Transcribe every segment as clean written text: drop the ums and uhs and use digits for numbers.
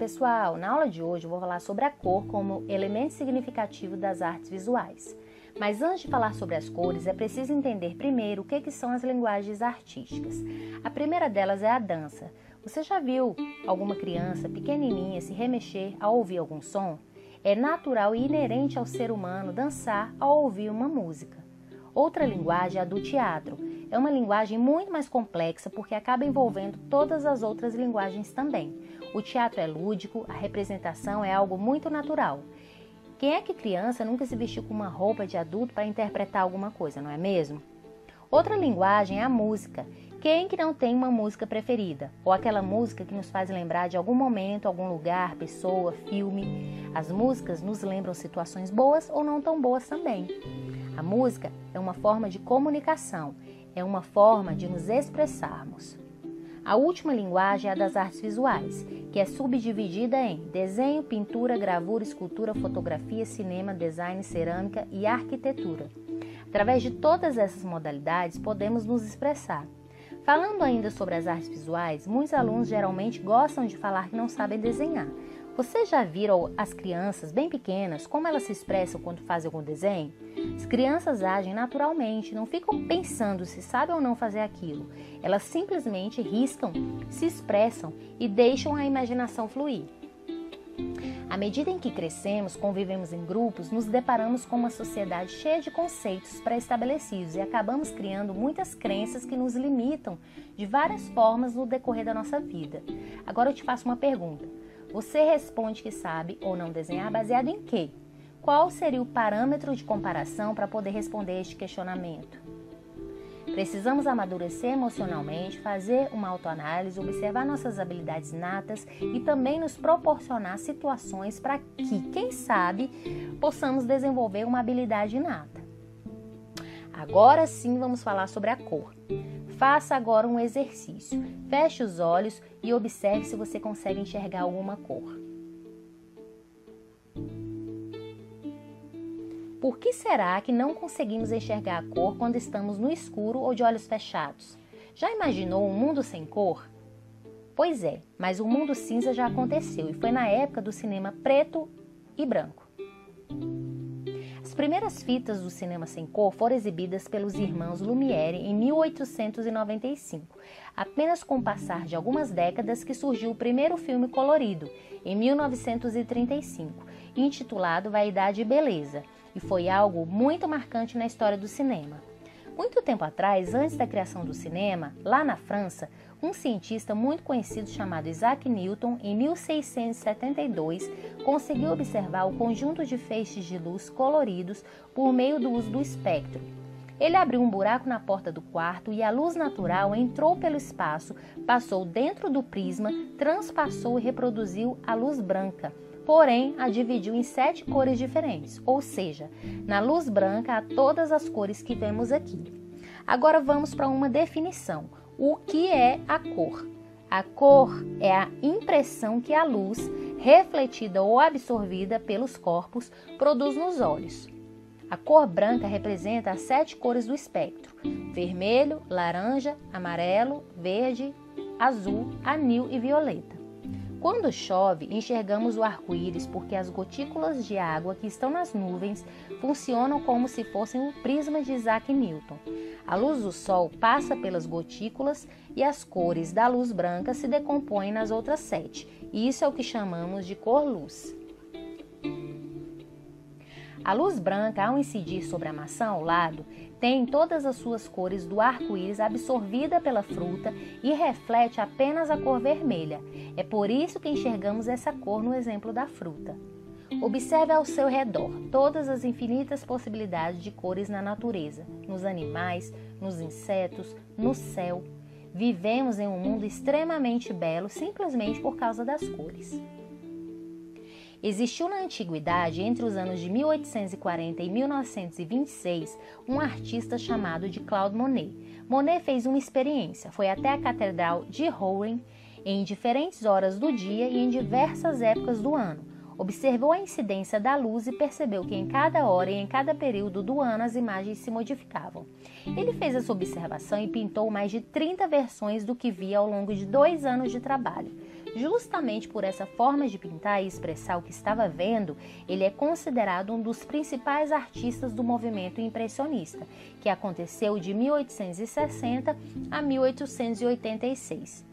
pessoal! Na aula de hoje eu vou falar sobre a cor como elemento significativo das artes visuais. Mas antes de falar sobre as cores, é preciso entender primeiro o que são as linguagens artísticas. A primeira delas é a dança. Você já viu alguma criança pequenininha se remexer ao ouvir algum som? É natural e inerente ao ser humano dançar ao ouvir uma música. Outra linguagem é a do teatro. É uma linguagem muito mais complexa porque acaba envolvendo todas as outras linguagens também. O teatro é lúdico, a representação é algo muito natural. Quem é que criança nunca se vestiu com uma roupa de adulto para interpretar alguma coisa, não é mesmo? Outra linguagem é a música. Quem que não tem uma música preferida? Ou aquela música que nos faz lembrar de algum momento, algum lugar, pessoa, filme? As músicas nos lembram situações boas ou não tão boas também. A música é uma forma de comunicação, é uma forma de nos expressarmos. A última linguagem é a das artes visuais, que é subdividida em desenho, pintura, gravura, escultura, fotografia, cinema, design, cerâmica e arquitetura. Através de todas essas modalidades, podemos nos expressar. Falando ainda sobre as artes visuais, muitos alunos geralmente gostam de falar que não sabem desenhar. Vocês já viram as crianças bem pequenas, como elas se expressam quando fazem algum desenho? As crianças agem naturalmente, não ficam pensando se sabem ou não fazer aquilo. Elas simplesmente riscam, se expressam e deixam a imaginação fluir. À medida em que crescemos, convivemos em grupos, nos deparamos com uma sociedade cheia de conceitos pré-estabelecidos e acabamos criando muitas crenças que nos limitam de várias formas no decorrer da nossa vida. Agora eu te faço uma pergunta. Você responde que sabe ou não desenhar baseado em quê? Qual seria o parâmetro de comparação para poder responder este questionamento? Precisamos amadurecer emocionalmente, fazer uma autoanálise, observar nossas habilidades natas e também nos proporcionar situações para que, quem sabe, possamos desenvolver uma habilidade inata. Agora sim vamos falar sobre a cor. Faça agora um exercício. Feche os olhos e observe se você consegue enxergar alguma cor. Por que será que não conseguimos enxergar a cor quando estamos no escuro ou de olhos fechados? Já imaginou um mundo sem cor? Pois é, mas o mundo cinza já aconteceu e foi na época do cinema preto e branco. As primeiras fitas do cinema sem cor foram exibidas pelos irmãos Lumière em 1895. Apenas com o passar de algumas décadas que surgiu o primeiro filme colorido, em 1935, intitulado Vaidade e Beleza, e foi algo muito marcante na história do cinema. Muito tempo atrás, antes da criação do cinema, lá na França, um cientista muito conhecido chamado Isaac Newton, em 1672, conseguiu observar o conjunto de feixes de luz coloridos por meio do uso do espectro. Ele abriu um buraco na porta do quarto e a luz natural entrou pelo espaço, passou dentro do prisma, transpassou e reproduziu a luz branca, porém a dividiu em 7 cores diferentes, ou seja, na luz branca há todas as cores que vemos aqui. Agora vamos para uma definição. O que é a cor? A cor é a impressão que a luz, refletida ou absorvida pelos corpos, produz nos olhos. A cor branca representa as 7 cores do espectro: vermelho, laranja, amarelo, verde, azul, anil e violeta. Quando chove, enxergamos o arco-íris porque as gotículas de água que estão nas nuvens funcionam como se fossem um prisma de Isaac Newton. A luz do sol passa pelas gotículas e as cores da luz branca se decompõem nas outras 7. Isso é o que chamamos de cor-luz. A luz branca, ao incidir sobre a maçã ao lado, tem todas as suas cores do arco-íris absorvida pela fruta e reflete apenas a cor vermelha. É por isso que enxergamos essa cor no exemplo da fruta. Observe ao seu redor todas as infinitas possibilidades de cores na natureza, nos animais, nos insetos, no céu. Vivemos em um mundo extremamente belo simplesmente por causa das cores. Existiu na antiguidade, entre os anos de 1840 e 1926, um artista chamado de Claude Monet. Monet fez uma experiência, foi até a Catedral de Rouen em diferentes horas do dia e em diversas épocas do ano. Observou a incidência da luz e percebeu que em cada hora e em cada período do ano as imagens se modificavam. Ele fez essa observação e pintou mais de 30 versões do que via ao longo de 2 anos de trabalho. Justamente por essa forma de pintar e expressar o que estava vendo, ele é considerado um dos principais artistas do movimento impressionista, que aconteceu de 1860 a 1886.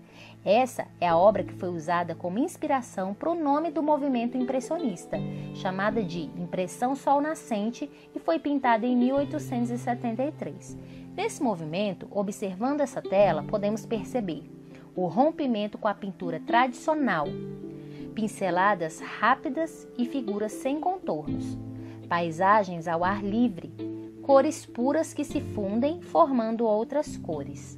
Essa é a obra que foi usada como inspiração para o nome do movimento impressionista, chamada de Impressão Sol Nascente, e foi pintada em 1873. Nesse movimento, observando essa tela, podemos perceber o rompimento com a pintura tradicional, pinceladas rápidas e figuras sem contornos, paisagens ao ar livre, cores puras que se fundem formando outras cores.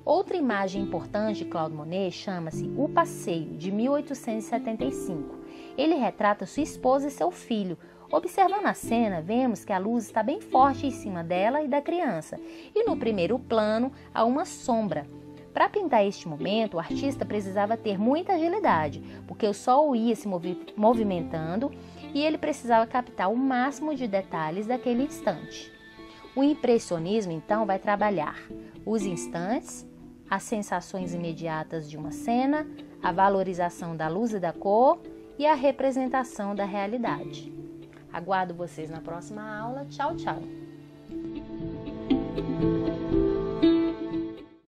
Outra imagem importante de Claude Monet chama-se O Passeio, de 1875. Ele retrata sua esposa e seu filho. Observando a cena, vemos que a luz está bem forte em cima dela e da criança, e no primeiro plano há uma sombra. Para pintar este momento, o artista precisava ter muita agilidade, porque o sol ia se movimentando e ele precisava captar o máximo de detalhes daquele instante. O impressionismo, então, vai trabalhar os instantes, as sensações imediatas de uma cena, a valorização da luz e da cor e a representação da realidade. Aguardo vocês na próxima aula. Tchau, tchau!